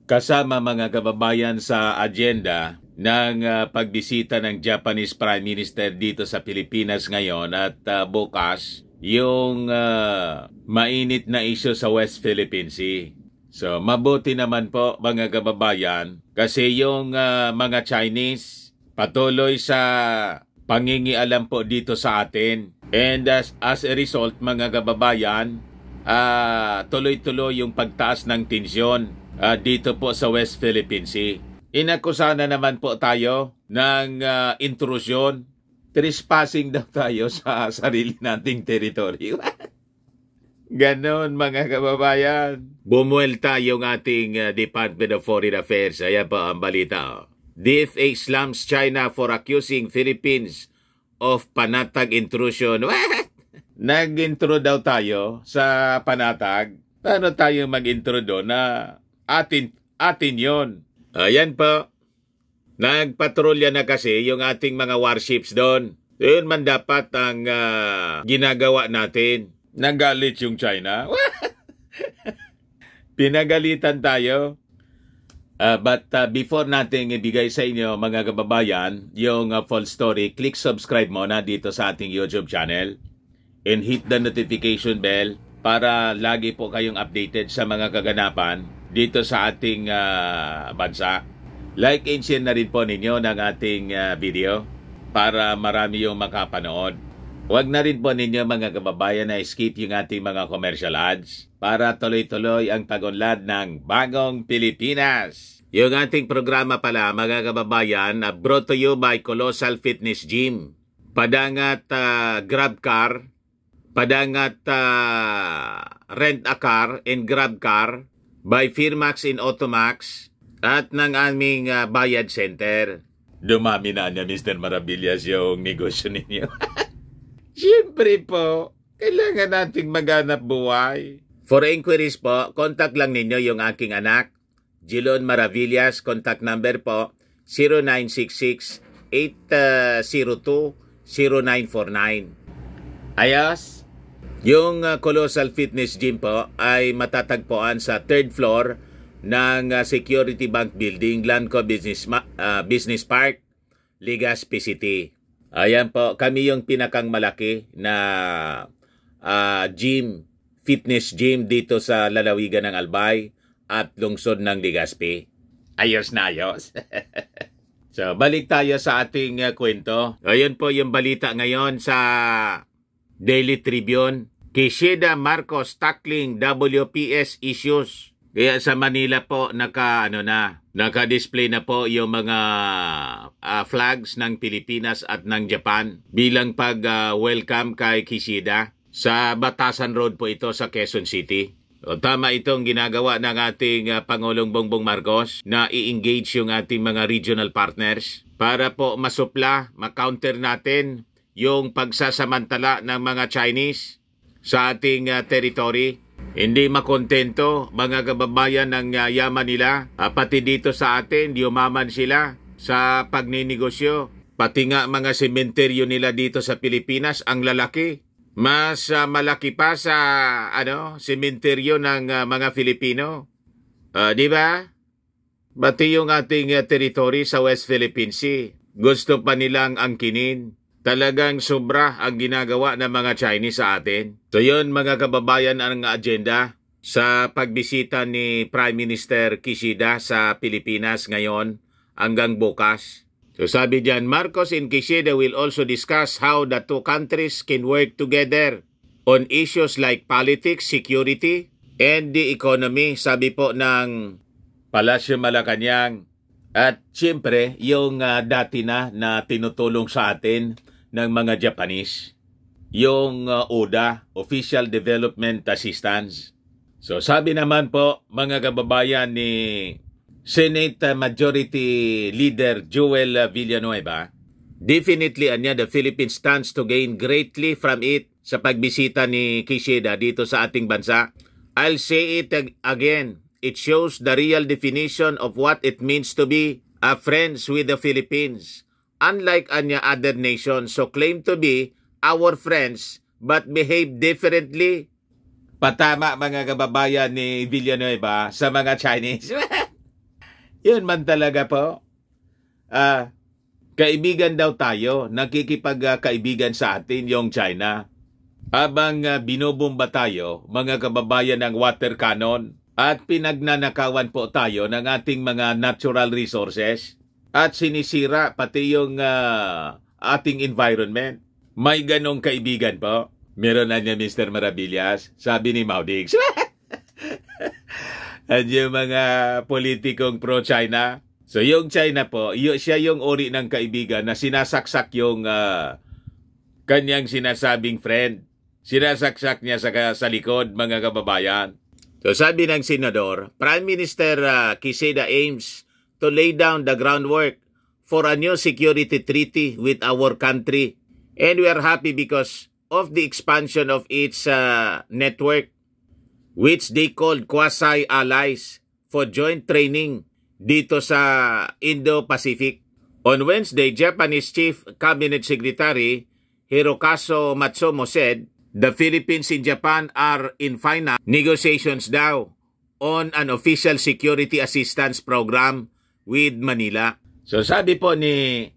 kasama mga kababayan sa agenda ng pagbisita ng Japanese Prime Minister dito sa Pilipinas ngayon at bukas yung mainit na issue sa West Philippine Sea. So mabuti naman po mga kababayan kasi yung mga Chinese patuloy sa pangingialam po dito sa atin. And as a result mga kababayan, tuloy-tuloy yung pagtaas ng tensyon dito po sa West Philippine Sea. Inakusana naman po tayo ng intrusyon. Trespassing daw tayo sa sarili nating teritoryo. Ganon mga kababayan. Bumuelta yung ating Department of Foreign Affairs. Ayan po ang balita. DFA slams China for accusing Philippines of panatag intrusion. What? Nag-intro daw tayo sa panatag. Paano tayo mag-intro doon na atin yon? Ayan po. Nagpatrolya na kasi yung ating mga warships doon. Yun man dapat ang ginagawa natin. Nagalit yung China. Pinagalitan tayo. But before natin ibigay sa inyo mga kababayan yung full story, click subscribe muna dito sa ating YouTube channel and hit the notification bell para lagi po kayong updated sa mga kaganapan dito sa ating bansa. Like and share na rin po ninyo ng ating video para marami yung makapanood. Huwag na rin po ninyo mga kababayan na skip yung ating mga commercial ads para tuloy-tuloy ang pag-unlad ng Bagong Pilipinas. Yung ating programa pala mga kababayan brought to you by Colossal Fitness Gym. Padangat grab car, padangat rent a car and grab car by Firmax in Automax at ng aming bayad center. Dumami na niya Mr. Maravillas yung negosyo ninyo. Siyempre po, kailangan nating maghanap buhay. For inquiries po, contact lang ninyo yung aking anak, Jilon Maravillas. Contact number po, 0966-802-0949. Ayos? Yung Colossal Fitness Gym po ay matatagpuan sa 3rd floor ng Security Bank Building, Lanco Business Park, Legazpi City. Ayan po, kami yung pinakang malaki na fitness gym dito sa lalawigan ng Albay at lungsod ng Legazpi. Ayos na ayos. So, balik tayo sa ating kwento. Ayun po yung balita ngayon sa Daily Tribune. Kishida Marcos tackling WPS issues. Kaya sa Manila po naka-display na po yung mga flags ng Pilipinas at ng Japan bilang pag-welcome kay Kishida. Sa Batasan Road po ito sa Quezon City. O, tama itong ginagawa ng ating Pangulong Bongbong Marcos na i-engage yung ating mga regional partners para po masupla, makounter natin yung pagsasamantala ng mga Chinese sa ating territory. Hindi makontento mga kababayan ng yaman nila. Pati dito sa atin, yumaman sila sa pagninegosyo. Pati nga mga sementeryo nila dito sa Pilipinas, ang lalaki. Mas malaki pa sa sementeryo ng mga Filipino. Di ba? Pati yung ating territory sa West Philippine Sea, gusto pa nilang angkinin. Talagang sobra ang ginagawa ng mga Chinese sa atin. So yun mga kababayan ang agenda sa pagbisita ni Prime Minister Kishida sa Pilipinas ngayon hanggang bukas. So sabi dyan, Marcos and Kishida will also discuss how the two countries can work together on issues like politics, security, and the economy. Sabi po ng Palasyo Malacanang. At siyempre, yung dati na tinutulong sa atin ng mga Japanese, yung ODA, Official Development Assistance. So sabi naman po mga kababayan ni Senate Majority Leader Joel Villanueva, definitely the Philippines stands to gain greatly from it sa pagbisita ni Kishida dito sa ating bansa. I'll say it again, it shows the real definition of what it means to be friends with the Philippines. Unlike other nations so claim to be our friends but behave differently. Patama mga kababayan ni Villanueva sa mga Chinese. Yun man talaga po. Kaibigan daw tayo, nakikipagkaibigan sa atin yung China. Habang binubomba tayo, mga kababayan ng water cannon, at pinagnanakawan po tayo ng ating mga natural resources at sinisira pati yung ating environment. May ganong kaibigan po. Meron na niya Mr. Maravillas, sabi ni Maudix. At yung mga politikong pro-China. So yung China po, siya yung uri ng kaibigan na sinasaksak yung kanyang sinasabing friend. Sinasaksak niya sa likod, mga kababayan. So sabi ng senador, Prime Minister Kishida aims to lay down the groundwork for a new security treaty with our country. And we are happy because of the expansion of its network, which they called quasi-allies for joint training dito sa Indo-Pacific. On Wednesday, Japanese Chief Cabinet Secretary Hirokazu Matsumo said, the Philippines and Japan are in final negotiations daw on an official security assistance program with Manila. So sabi po ni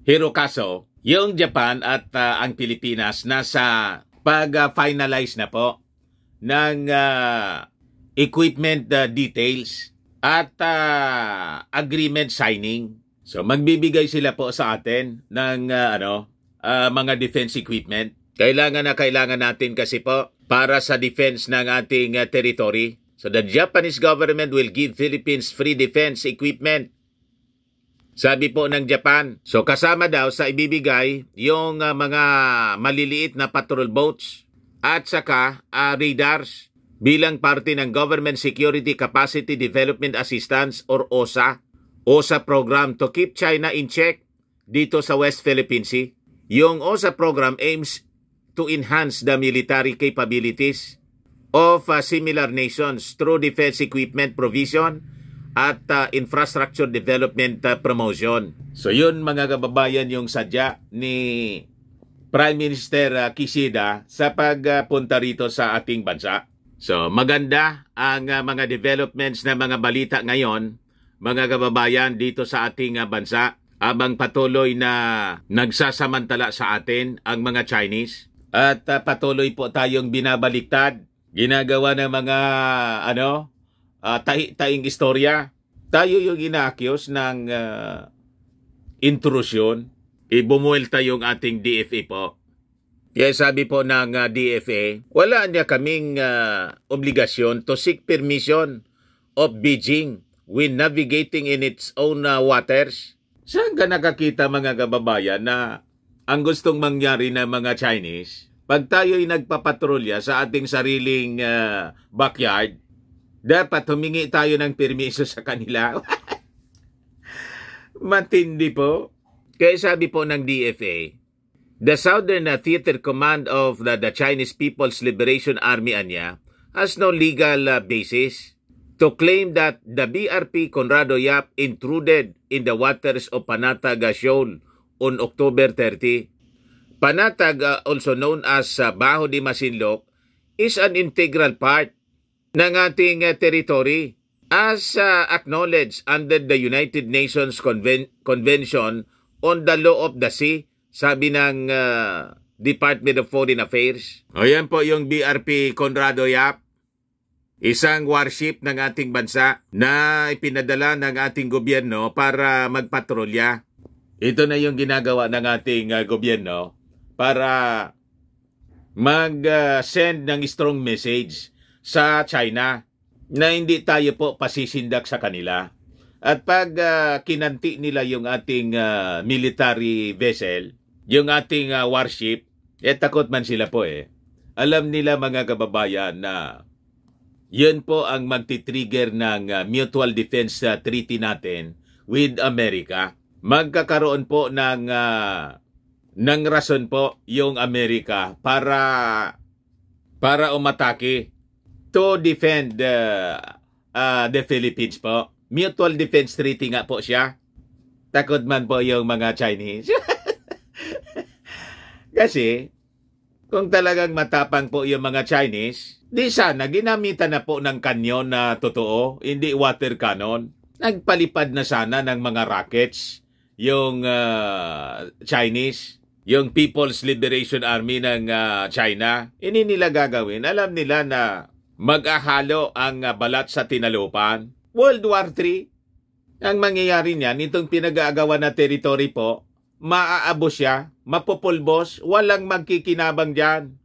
Hirokazu, yung Japan at ang Pilipinas nasa pag-finalize na po ng equipment details at agreement signing. So magbibigay sila po sa atin ng mga defense equipment. Kailangan natin kasi po para sa defense ng ating territory. So the Japanese government will give Philippines free defense equipment. Sabi po ng Japan. So kasama daw sa ibibigay yung mga maliliit na patrol boats at saka radars bilang parte ng Government Security Capacity Development Assistance or OSA. OSA program to keep China in check dito sa West Philippine Sea. Yung OSA program aims to enhance the military capabilities of similar nations through defense equipment provision at infrastructure development promotion. So yun mga kababayan yung sadya ni Prime Minister Kishida sa pagpunta rito sa ating bansa. So maganda ang mga developments na mga balita ngayon mga kababayan dito sa ating bansa habang patuloy na nagsasamantala sa atin ang mga Chinese. At patuloy po tayong binabaliktad, ginagawa ng mga tahi-tahing istorya. Tayo yung ina-accuse ng intrusyon. Bumuelta yung ating DFA po. Kaya sabi po ng DFA, wala niya kaming obligasyon to seek permission of Beijing when navigating in its own waters. Saan ka nakakita mga kababayan na ang gustong mangyari ng mga Chinese, pag tayo'y nagpapatrolya sa ating sariling backyard, dapat humingi tayo ng permiso sa kanila. Matindi po. Kaya sabi po ng DFA, the Southern Theater Command of the Chinese People's Liberation Army anya has no legal basis to claim that the BRP Conrado Yap intruded in the waters of Panatag Shoal on October 30. Panatag, also known as Baho de Masinloc, is an integral part ng ating territory as acknowledged under the United Nations Convention on the Law of the Sea, sabi ng Department of Foreign Affairs. O yan po yung BRP Conrado Yap, isang warship ng ating bansa na ipinadala ng ating gobyerno para magpatrolya. Ito na yung ginagawa ng ating gobyerno para mag-send ng strong message sa China na hindi tayo po pasisindak sa kanila. At pag kinanti nila yung ating military vessel, yung ating warship, takot man sila po Alam nila mga kababayan na yun po ang magti-trigger ng mutual defense treaty natin with America. Magkakaroon po ng rason po yung Amerika para umatake to defend the Philippines po. Mutual Defense Treaty nga po siya. Takot man po yung mga Chinese. Kasi kung talagang matapang po yung mga Chinese, di sana ginamitan na po ng kanyon na totoo, hindi water cannon. Nagpalipad na sana ng mga rockets yung Chinese, yung People's Liberation Army ng China. Hindi nila gagawin. Alam nila na mag-ahalo ang balat sa tinalupan. World War III. Ang mangyayari niyan, itong pinag-aagawan na teritoryo po, maaabos siya, mapupulbos, walang magkikinabang dyan.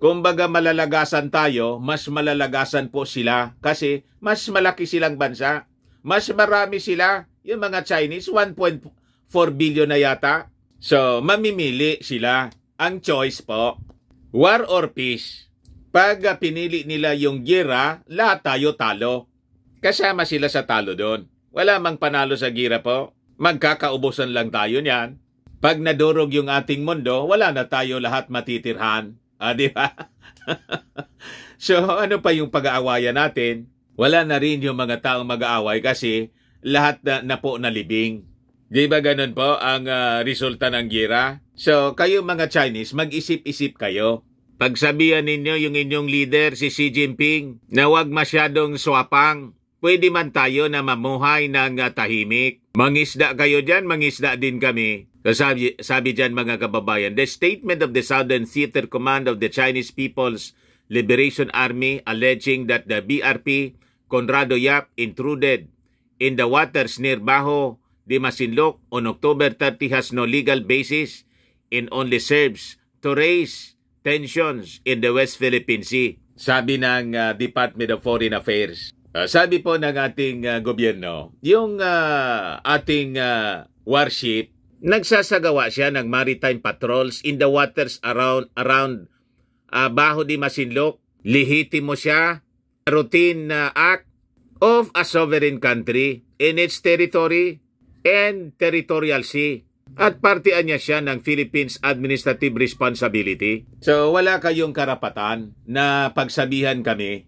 Kumbaga malalagasan tayo, mas malalagasan po sila kasi mas malaki silang bansa. Mas marami sila, yung mga Chinese, 1.4 billion na yata. So, mamimili sila. Ang choice po, war or peace. Pag pinili nila yung gira, lahat tayo talo. Kasama sila sa talo doon. Wala mang panalo sa gira po. Magkakaubusan lang tayo niyan. Pag nadurog yung ating mundo, wala na tayo lahat matitirhan. Di ba? So, ano pa yung pag-aawayan natin? Wala na rin yung mga taong mag-aaway kasi lahat na po nalibing. Di ba ganun po ang resulta ng gira? So, kayo mga Chinese, mag-isip-isip kayo. Pagsabihan ninyo yung inyong leader, si Xi Jinping, na huwag masyadong swapang. Pwede man tayo na mamuhay ng tahimik. Mangisda kayo dyan, mangisda din kami. Sabi dyan mga kababayan, the statement of the Southern Theater Command of the Chinese People's Liberation Army alleging that the BRP Conrado Yap intruded in the waters near Bajo de Masinloc on October 30 has no legal basis and only serves to raise tensions in the West Philippine Sea. Sabi ng Department of Foreign Affairs. Sabi po ng ating gobyerno, yung ating warship, nagsasagawa siya ng maritime patrols in the waters around Bajo de Masinloc. Lehitimo siya, routine act of a sovereign country in its territory and territorial sea. At partian niya siya ng Philippines Administrative Responsibility. So wala kayong karapatan na pagsabihan kami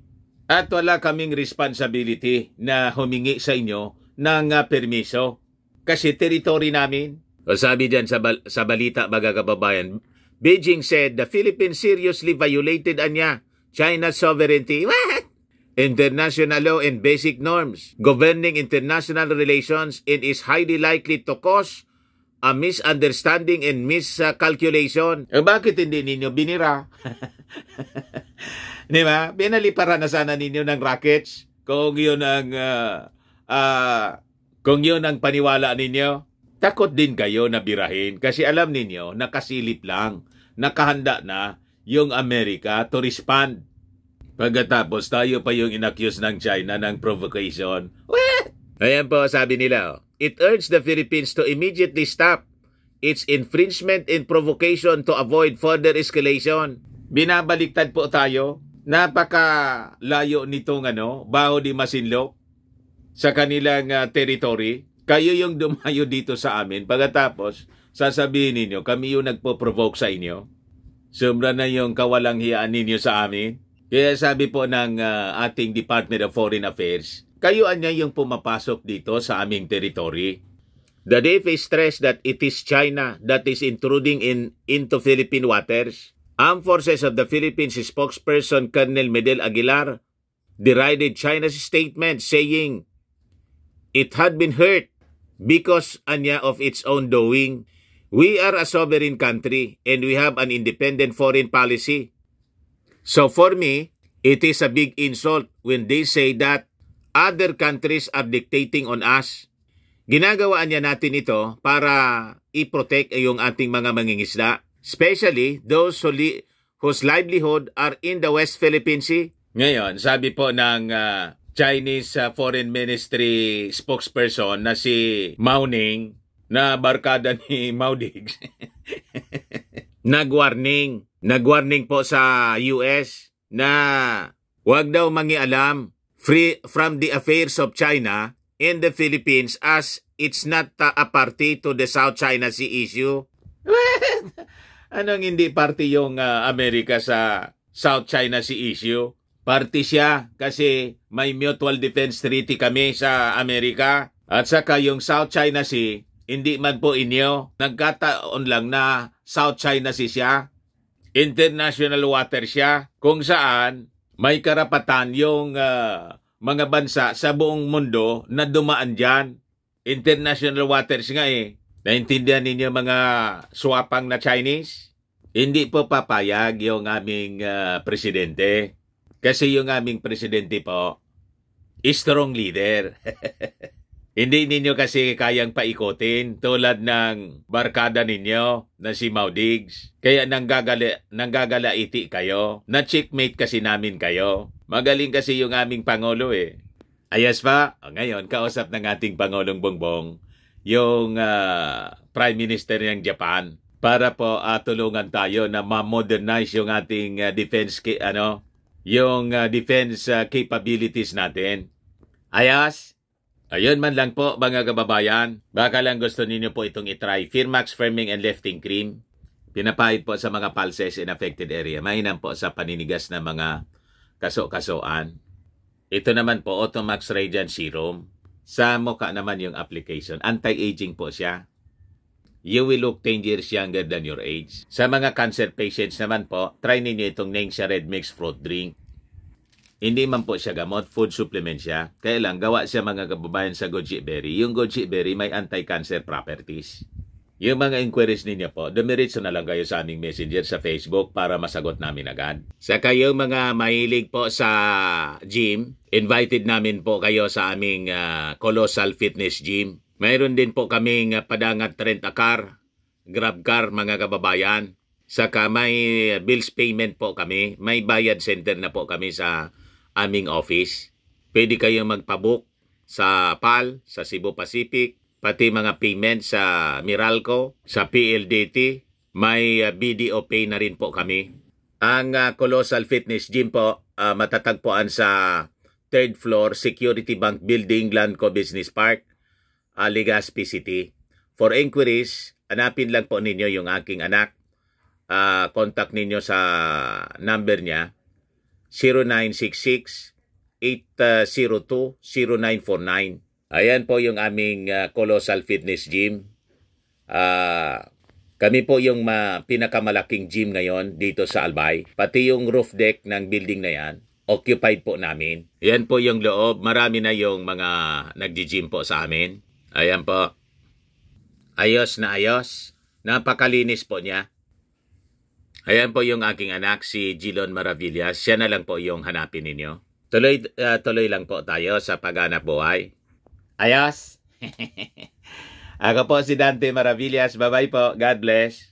at wala kaming responsibility na humingi sa inyo ng permiso. Kasi territory namin. O sabi dyan sa balita mga kababayan, Beijing said the Philippines seriously violated China's sovereignty. What? International law and basic norms governing international relations and is highly likely to cause a misunderstanding and miscalculation. Bakit hindi ninyo binira? Di ba? Binaliparan na sana ninyo ng rockets kung yun ang paniwala ninyo. Takot din kayo na birahin kasi alam ninyo nakasilip lang, nakahanda na yung Amerika to respond. Pagkatapos tayo pa yung inaccuse ng China ng provocation. What? Ayan po sabi nila, it urged the Philippines to immediately stop its infringement and provocation to avoid further escalation. Binabaliktad po tayo. Napakalayo nitong Bajo de Masinloc sa kanilang territory. Kayo yung dumayo dito sa amin. Pagkatapos, sasabihin ninyo, kami yung nagpo-provoke sa inyo. Sobra na yung kawalang hiyaan ninyo sa amin. Kaya sabi po ng ating Department of Foreign Affairs, kayo anya yung pumapasok dito sa aming territory. The DFA stressed that it is China that is intruding into Philippine waters. Armed Forces of the Philippines spokesperson Colonel Medel Aguilar derided China's statement saying it had been hurt because of its own doing. We are a sovereign country and we have an independent foreign policy. So for me, it is a big insult when they say that other countries are dictating on us. Ginagawaan niya natin ito para i-protect yung ating mga mangingisda, especially those whose livelihood are in the West Philippine Sea. Ngayon, sabi po ng Chinese Foreign Ministry spokesperson na si Mao Ning, na barkada ni Mao Diggs, nagwarning po sa US na huwag daw mangialam from the affairs of China in the Philippines as it's not a party to the South China Sea issue. Anong hindi party yung Amerika sa South China Sea issue? Party siya kasi may mutual defense treaty kami sa Amerika. At saka yung South China Sea, hindi man po inyo. Nagkataon lang na South China Sea siya. International water siya kung saan may karapatan yung mga bansa sa buong mundo na dumaan dyan. International waters nga eh. Naintindihan ninyo mga swapang na Chinese? Hindi po papayag yung aming presidente. Kasi yung aming presidente po, strong leader. Hindi ninyo kasi kayang paikotin tulad ng barkada ninyo na si Mau Diggs. Kaya nanggagalaiti kayo. Na-checkmate kasi namin kayo. Magaling kasi yung aming Pangulo eh. Ayos pa, ngayon kausap ng ating Pangulong Bongbong yung Prime Minister ng Japan para po tulungan tayo na ma-modernize yung ating defense capabilities natin. Ayos? Ayun man lang po mga kababayan. Baka lang gusto ninyo po itong itry. Firmax Firming and Lifting Cream. Pinapahid po sa mga pulses in affected area. Mainam po sa paninigas na mga kaso-kasoan. Ito naman po, Automax Radiant Serum. Sa mukha naman yung application. Anti-aging po siya. You will look 10 years younger than your age. Sa mga cancer patients naman po, try ninyo itong Ningxia Red Mix Fruit Drink. Hindi man po siya gamot, food supplement siya. Kaya lang, gawa siya mga kababayan sa goji berry. Yung goji berry may anti-cancer properties. Yung mga inquiries ninyo po, dumiritso na lang kayo sa aming messenger sa Facebook para masagot namin agad. Sa kayo mga mahilig po sa gym, invited namin po kayo sa aming Colossal Fitness Gym. Mayroon din po kaming padangat rent a car, grab car mga kababayan. Saka may bills payment po kami, may bayad center na po kami sa aming office. Pwede kayo magpabook sa PAL, sa Cebu Pacific, pati mga payment sa Meralco, sa PLDT, may BDO Pay na rin po kami. Ang Colossal Fitness Gym po, matatagpuan sa 3rd floor Security Bank Building, Landco Business Park, Legazpi City. For inquiries, hanapin lang po ninyo yung aking anak. Contact ninyo sa number niya, 0966-802-0949. Ayan po yung aming Colossal Fitness Gym. Kami po yung pinakamalaking gym ngayon dito sa Albay. Pati yung roof deck ng building na yan, occupied po namin. Ayan po yung loob. Marami na yung mga nagji-gym po sa amin. Ayan po. Ayos na ayos. Napakalinis po niya. Ayan po yung aking anak, si Gilon Maravillas. Siya na lang po yung hanapin ninyo. Tuloy lang po tayo sa paghanap buhay. Ayos? Ako po si Dante Maravillas. Bye-bye po. God bless.